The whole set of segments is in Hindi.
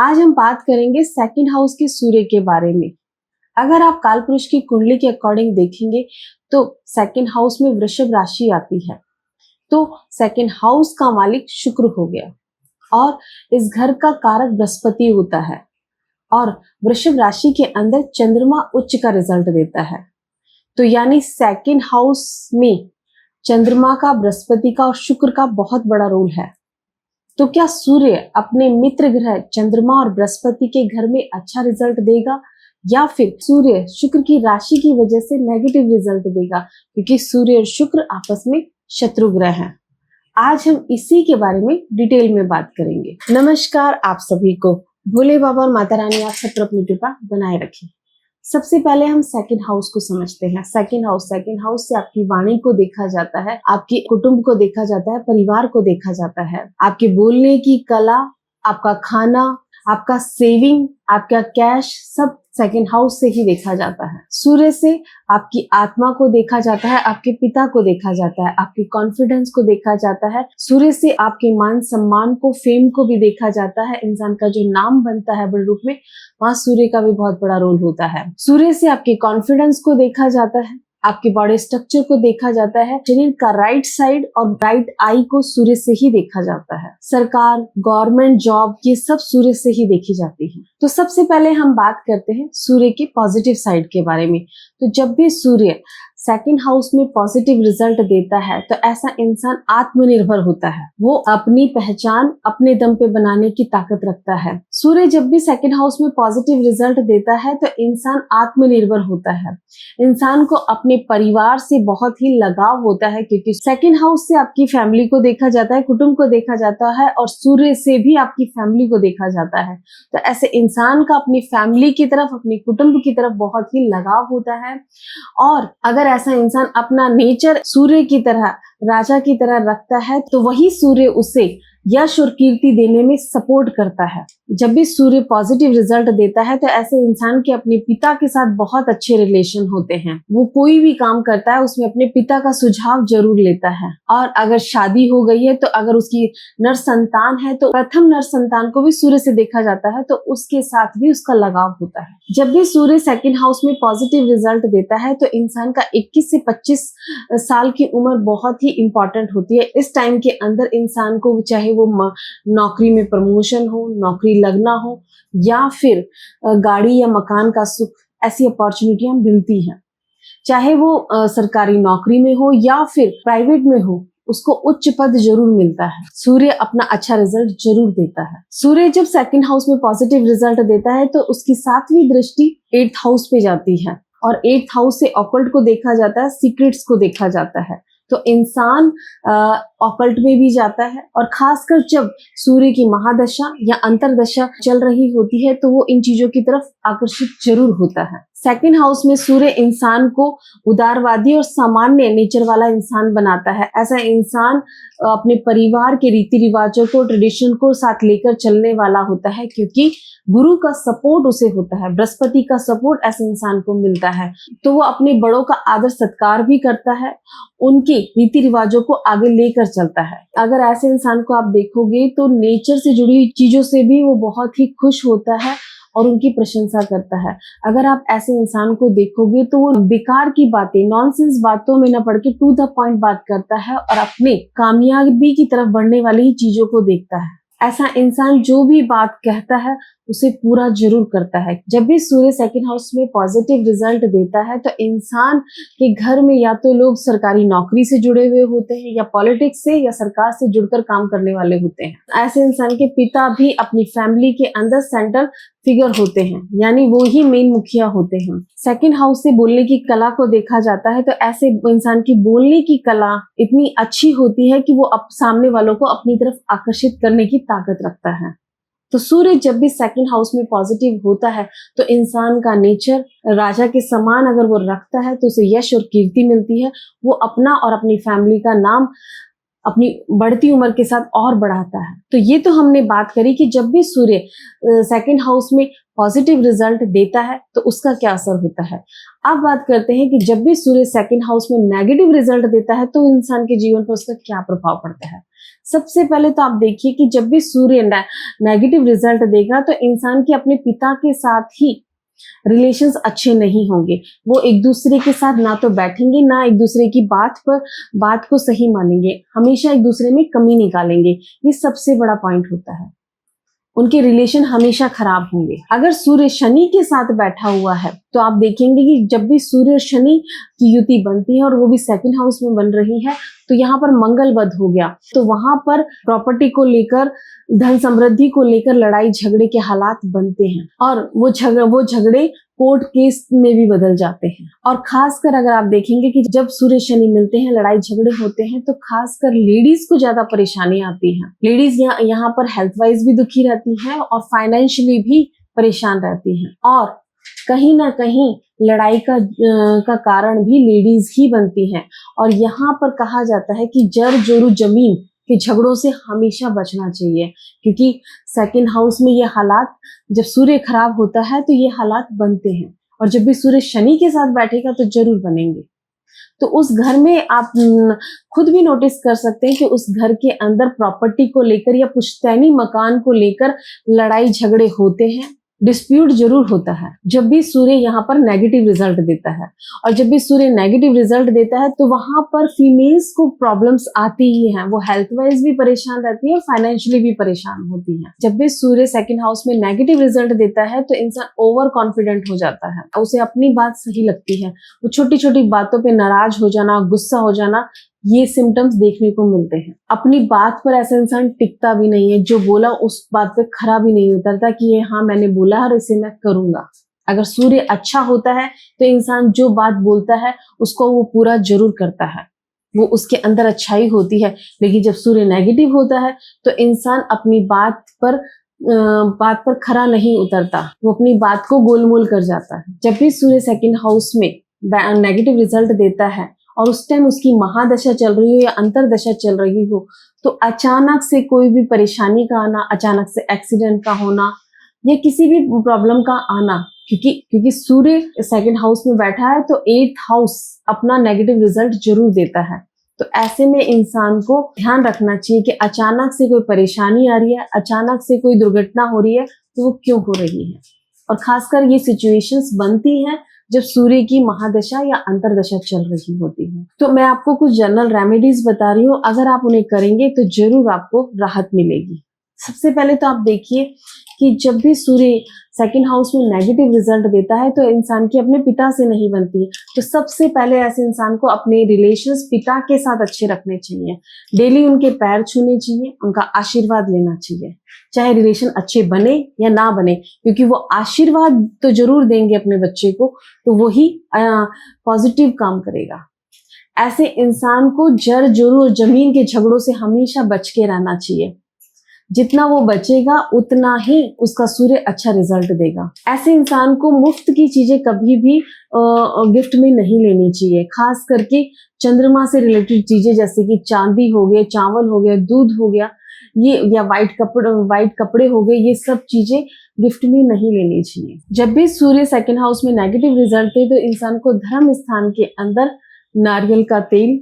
आज हम बात करेंगे सेकंड हाउस के सूर्य के बारे में। अगर आप कालपुरुष की कुंडली के अकॉर्डिंग देखेंगे तो सेकंड हाउस में वृषभ राशि आती है, तो सेकंड हाउस का मालिक शुक्र हो गया और इस घर का कारक बृहस्पति होता है और वृषभ राशि के अंदर चंद्रमा उच्च का रिजल्ट देता है। तो यानी सेकंड हाउस में चंद्रमा का, बृहस्पति का और शुक्र का बहुत बड़ा रोल है। तो क्या सूर्य अपने मित्र ग्रह चंद्रमा और बृहस्पति के घर में अच्छा रिजल्ट देगा या फिर सूर्य शुक्र की राशि की वजह से नेगेटिव रिजल्ट देगा, क्योंकि सूर्य और शुक्र आपस में शत्रु ग्रह हैं। आज हम इसी के बारे में डिटेल में बात करेंगे। नमस्कार आप सभी को, भोले बाबा और माता रानी आप सब पर अपनी कृपा बनाए रखें। सबसे पहले हम सेकंड हाउस को समझते हैं। सेकंड हाउस से आपकी वाणी को देखा जाता है, आपके कुटुंब को देखा जाता है, परिवार को देखा जाता है, आपके बोलने की कला, आपका खाना, आपका सेविंग, आपका कैश, सब सेकंड हाउस से ही देखा जाता है। सूर्य से आपकी आत्मा को देखा जाता है, आपके पिता को देखा जाता है, आपके कॉन्फिडेंस को देखा जाता है। सूर्य से आपके मान सम्मान को, फेम को भी देखा जाता है। इंसान का जो नाम बनता है बड़े रूप में, वहां सूर्य का भी बहुत बड़ा रोल होता है। सूर्य से आपके कॉन्फिडेंस को देखा जाता है, आपके बॉडी स्ट्रक्चर को देखा जाता है। शरीर का राइट साइड और राइट आई को सूर्य से ही देखा जाता है। सरकार, गवर्नमेंट जॉब, ये सब सूर्य से ही देखी जाती है। तो सबसे पहले हम बात करते हैं सूर्य के पॉजिटिव साइड के बारे में। तो जब भी सूर्य सेकंड हाउस में पॉजिटिव रिजल्ट देता है तो ऐसा इंसान आत्मनिर्भर होता है। वो अपनी पहचान अपने दम पे बनाने की ताकत रखता है। सूर्य जब भी सेकंड हाउस में पॉजिटिव रिजल्ट देता है तो इंसान आत्मनिर्भर होता है। इंसान को अपने परिवार से बहुत ही लगाव होता है, क्योंकि सेकंड हाउस से आपकी फैमिली को देखा जाता है, कुटुंब को देखा जाता है और सूर्य से भी आपकी फैमिली को देखा जाता है। तो ऐसे इंसान का अपनी फैमिली की तरफ, अपने कुटुंब की तरफ बहुत ही लगाव होता है। और अगर ऐसा इंसान अपना नेचर सूर्य की तरह, राजा की तरह रखता है तो वही सूर्य उसे यश और कीर्ति देने में सपोर्ट करता है। जब भी सूर्य पॉजिटिव रिजल्ट देता है तो ऐसे इंसान के अपने पिता के साथ बहुत अच्छे रिलेशन होते हैं। वो कोई भी काम करता है उसमें अपने पिता का सुझाव जरूर लेता है। और अगर शादी हो गई है तो अगर उसकी नर संतान है तो प्रथम नर संतान को भी सूर्य से देखा जाता है, तो उसके साथ भी उसका लगाव होता है। जब भी सूर्य सेकंड हाउस में पॉजिटिव रिजल्ट देता है तो इंसान का 21 से 25 साल की उम्र बहुत ही इंपॉर्टेंट होती है। इस टाइम के अंदर इंसान को, चाहे वो नौकरी में प्रमोशन हो, नौकरी लगना हो या फिर गाड़ी या मकान का सुख, ऐसी अपॉर्चुनिटियां मिलती हैं। चाहे वो सरकारी नौकरी में हो या फिर प्राइवेट में हो, उसको उच्च पद जरूर मिलता है। सूर्य अपना अच्छा रिजल्ट जरूर देता है। सूर्य जब सेकंड हाउस में पॉजिटिव रिजल्ट देता है तो उसकी 7वीं दृष्टि 8th हाउस पे जाती है और 8th हाउस से ऑकल्ट को देखा जाता है, सीक्रेट्स को देखा जाता है। तो इंसान ऑकल्ट में भी जाता है और खासकर जब सूर्य की महादशा या अंतरदशा चल रही होती है तो वो इन चीजों की तरफ आकर्षित जरूर होता है। सेकंड हाउस में सूर्य इंसान को उदारवादी और सामान्य नेचर वाला इंसान बनाता है। ऐसा इंसान अपने परिवार के रीति रिवाजों को, ट्रेडिशन को साथ लेकर चलने वाला होता है, क्योंकि गुरु का सपोर्ट उसे होता है, बृहस्पति का सपोर्ट ऐसे इंसान को मिलता है। तो वो अपने बड़ों का आदर सत्कार भी करता है, उनके रीति रिवाजों को आगे लेकर चलता है। अगर ऐसे इंसान को आप देखोगे तो नेचर से जुड़ी हुई चीजों से भी वो बहुत ही खुश होता है और उनकी प्रशंसा करता है। अगर आप ऐसे इंसान को देखोगे तो वो बेकार की बातें, नॉनसेंस बातों में न पड़ के टू द पॉइंट बात करता है और अपने कामयाबी की तरफ बढ़ने वाली ही चीजों को देखता है। ऐसा इंसान जो भी बात कहता है उसे पूरा जरूर करता है। जब भी सूर्य सेकंड हाउस में पॉजिटिव रिजल्ट देता है तो इंसान के घर में या तो लोग सरकारी नौकरी से जुड़े हुए होते हैं या पॉलिटिक्स से या सरकार से जुड़कर काम करने वाले होते हैं। ऐसे इंसान के पिता भी अपनी फैमिली के अंदर सेंट्रल फिगर होते हैं, यानी वो ही मेन मुखिया होते हैं। सेकंड हाउस से बोलने की कला को देखा जाता है तो ऐसे इंसान की बोलने की कला इतनी अच्छी होती है कि वो सामने वालों को अपनी तरफ आकर्षित करने की ताकत रखता है। तो सूर्य जब भी सेकंड हाउस में पॉजिटिव होता है तो इंसान का नेचर राजा के समान अगर वो रखता है तो उसे यश और कीर्ति मिलती है। वो अपना और अपनी फैमिली का नाम अपनी बढ़ती उम्र के साथ और बढ़ाता है। तो ये तो हमने बात करी कि जब भी सूर्य सेकंड हाउस में पॉजिटिव रिजल्ट देता है तो उसका क्या असर होता है। अब बात करते हैं कि जब भी सूर्य सेकंड हाउस में नेगेटिव रिजल्ट देता है तो इंसान के जीवन पर उसका क्या प्रभाव पड़ता है। सबसे पहले तो आप देखिए कि जब भी सूर्य नेगेटिव रिजल्ट देगा तो इंसान के अपने पिता के साथ ही रिलेशंस अच्छे नहीं होंगे। वो एक दूसरे के साथ ना तो बैठेंगे, ना एक दूसरे की बात को सही मानेंगे, हमेशा एक दूसरे में कमी निकालेंगे। ये सबसे बड़ा पॉइंट होता है। उनके रिलेशन हमेशा खराब होंगे। अगर सूर्य शनि के साथ बैठा हुआ है तो आप देखेंगे कि जब भी सूर्य शनि की युति बनती है और वो भी सेकंड हाउस में बन रही है तो यहाँ पर मंगल वध हो गया, तो वहां पर प्रॉपर्टी को लेकर, धन समृद्धि को लेकर लड़ाई झगड़े के हालात बनते हैं और वो झगड़े कोर्ट केस में भी बदल जाते हैं। और खासकर अगर आप देखेंगे कि जब सूर्य शनि मिलते हैं, लड़ाई झगड़े होते हैं, तो खासकर लेडीज को ज्यादा परेशानी आती है। लेडीज यहाँ पर हेल्थ वाइज भी दुखी रहती है और फाइनेंशियली भी परेशान रहती है और कहीं ना कहीं लड़ाई का कारण भी लेडीज ही बनती हैं। और यहाँ पर कहा जाता है कि जर जोरू जमीन के झगड़ों से हमेशा बचना चाहिए, क्योंकि सेकंड हाउस में ये हालात, जब सूर्य खराब होता है तो ये हालात बनते हैं और जब भी सूर्य शनि के साथ बैठेगा तो जरूर बनेंगे। तो उस घर में आप खुद भी नोटिस कर सकते हैं कि उस घर के अंदर प्रॉपर्टी को लेकर या पुश्तैनी मकान को लेकर लड़ाई झगड़े होते हैं, डिस्प्यूट जरूर होता है जब भी सूर्य यहाँ पर नेगेटिव रिजल्ट देता है। और जब भी सूर्य नेगेटिव रिजल्ट देता है तो वहां पर फीमेल्स को प्रॉब्लम्स आती ही हैं, वो हेल्थ वाइज भी परेशान रहती है, फाइनेंशियली भी परेशान होती है। जब भी सूर्य सेकंड हाउस में नेगेटिव रिजल्ट देता है तो इंसान ओवर कॉन्फिडेंट हो जाता है, उसे अपनी बात सही लगती है, वो छोटी छोटी बातों पे नाराज हो जाना, गुस्सा हो जाना, ये सिम्टम्स देखने को मिलते हैं। अपनी बात पर ऐसा इंसान टिकता भी नहीं है, जो बोला उस बात पे खरा भी नहीं उतरता कि ये हाँ मैंने बोला और इसे मैं करूंगा। अगर सूर्य अच्छा होता है तो इंसान जो बात बोलता है उसको वो पूरा जरूर करता है, वो उसके अंदर अच्छाई होती है। लेकिन जब सूर्य नेगेटिव होता है तो इंसान अपनी बात पर खरा नहीं उतरता, वो अपनी बात को गोलमोल कर जाता है। जब भी सूर्य सेकंड हाउस में नेगेटिव रिजल्ट देता है और उस टाइम उसकी महादशा चल रही हो या अंतरदशा चल रही हो तो अचानक से कोई भी परेशानी का आना, अचानक से एक्सीडेंट का होना या किसी भी प्रॉब्लम का आना, क्योंकि सूर्य सेकंड हाउस में बैठा है तो 8th हाउस अपना नेगेटिव रिजल्ट जरूर देता है। तो ऐसे में इंसान को ध्यान रखना चाहिए कि अचानक से कोई परेशानी आ रही है, अचानक से कोई दुर्घटना हो रही है तो वो क्यों हो रही है। और खासकर ये सिचुएशंस बनती हैं जब सूर्य की महादशा या अंतरदशा चल रही होती है। तो मैं आपको कुछ जनरल रेमेडीज बता रही हूँ, अगर आप उन्हें करेंगे तो जरूर आपको राहत मिलेगी। सबसे पहले तो आप देखिए कि जब भी सूर्य सेकंड हाउस में नेगेटिव रिजल्ट देता है तो इंसान की अपने पिता से नहीं बनती है। तो सबसे पहले ऐसे इंसान को अपने रिलेशंस पिता के साथ अच्छे रखने चाहिए, डेली उनके पैर छूने चाहिए, उनका आशीर्वाद लेना चाहिए, चाहे रिलेशन अच्छे बने या ना बने, क्योंकि वो आशीर्वाद तो जरूर देंगे अपने बच्चे को, तो वही पॉजिटिव काम करेगा। ऐसे इंसान को जड़ जोरू और जमीन के झगड़ों से हमेशा बच के रहना चाहिए। जितना वो बचेगा उतना ही उसका सूर्य अच्छा रिजल्ट देगा। ऐसे इंसान को मुफ्त की चीजें कभी भी गिफ्ट में नहीं लेनी चाहिए, खास करके चंद्रमा से रिलेटेड चीजें जैसे कि चांदी हो गया, चावल हो गया, दूध हो गया, ये या वाइट कपड़े हो गए, ये सब चीजें गिफ्ट में नहीं लेनी चाहिए। जब भी सूर्य सेकंड हाउस में नेगेटिव रिजल्ट दे तो इंसान को धर्म स्थान के अंदर नारियल का तेल,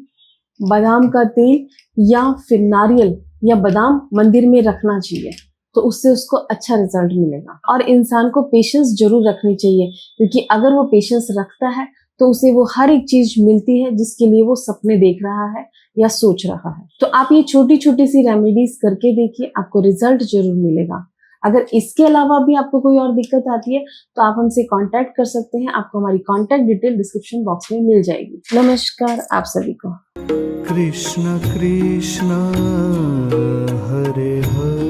बादाम का तेल या फिर नारियल या बादाम मंदिर में रखना चाहिए, तो उससे उसको अच्छा रिजल्ट मिलेगा। और इंसान को पेशेंस जरूर रखनी चाहिए, क्योंकि अगर वो पेशेंस रखता है तो उसे वो हर एक चीज मिलती है जिसके लिए वो सपने देख रहा है या सोच रहा है। तो आप ये छोटी छोटी सी रेमेडीज करके देखिए, आपको रिजल्ट जरूर मिलेगा। अगर इसके अलावा भी आपको कोई और दिक्कत आती है तो आप हमसे कांटेक्ट कर सकते हैं, आपको हमारी कांटेक्ट डिटेल डिस्क्रिप्शन बॉक्स में मिल जाएगी। नमस्कार आप सभी को। कृष्ण कृष्ण हरे हरे।